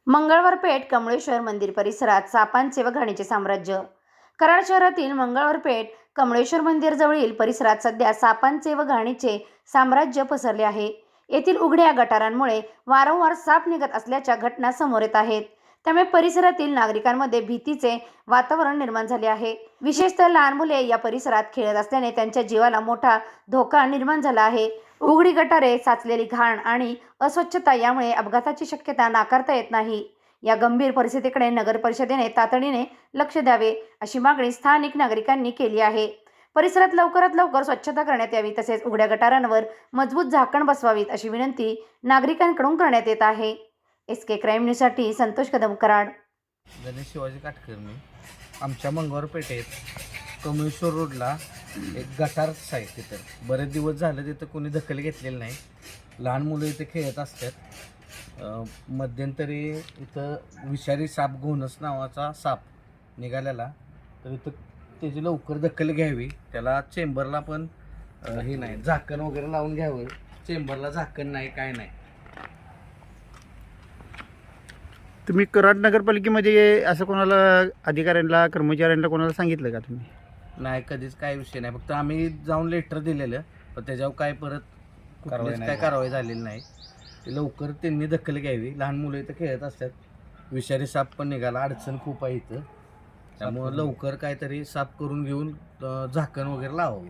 मंगळवार पेठ कमळेश्वर मंदिर परिसरात सापांचे व घाणीचे साम्राज्य. कराड शहरातील मंगळवार पेठ कमळेश्वर मंदिर जवळील परिसरात सध्या सापांचे व घाणीचे साम्राज्य पसरले आहे. येथील उघड्या गटारांमुळे वारंवार साप निघत असल्याच्या घटना समोर येत आहेत. त्यामुळे परिसरातील नागरिकांमध्ये भीतीचे वातावरण निर्माण झाले आहे. विशेषतः लहान मुले या परिसरात खेळत असल्याने त्यांच्या जीवाला मोठा धोका निर्माण झाला आहे. उघडी गटारे, साचलेली घाण आणि अस्वच्छता यामुळे अपघाताची शक्यता नाकारता येत नाही. या गंभीर परिस्थितीकडे नगर परिषदेने तातडीने लक्ष द्यावे अशी मागणी स्थानिक नागरिकांनी केली आहे. परिसरात लवकरात लवकर स्वच्छता करण्यात यावी तसेच उघड्या गटारांवर मजबूत झाकण बसवावीत अशी विनंती नागरिकांकडून करण्यात येत आहे. SK क्राईम न्यूजसाठी संतोष कदम, कराड. गणेश शिवाजी काटकर मी. आमच्या मंगळवार पेठेत कमळेश्वर रोडला एक गटारच आहे. तिथं बरेच दिवस झाले तिथं कोणी दखल घेतलेली नाही. लहान मुलं इथे खेळत असतात. मध्यंतरी इथं विषारी साप घोणस नावाचा साप निघालेला, तर इथं त्याची लवकर दखल घ्यावी. त्याला चेंबरला पण हे नाही, झाकण वगैरे लावून घ्यावं. चेंबरला झाकण नाही, काय नाही. तुम्ही कराड नगरपालिकेमध्ये असं कोणाला अधिकाऱ्यांना, कर्मचाऱ्यांना कोणाला सांगितलं का तुम्ही? नाही, कधीच काय विषय नाही. फक्त आम्ही जाऊन लेटर दिलेलं, पण त्याच्यावर काय परत काय कारवाई झालेली नाही. ते लवकर त्यांनी दखल घ्यावी. लहान मुलं इथं खेळत असतात. विषारी साप पण निघाला, अडचण खूप आहे इथं. त्यामुळं लवकर काहीतरी साफ करून घेऊन झाकण वगैरे लावावं.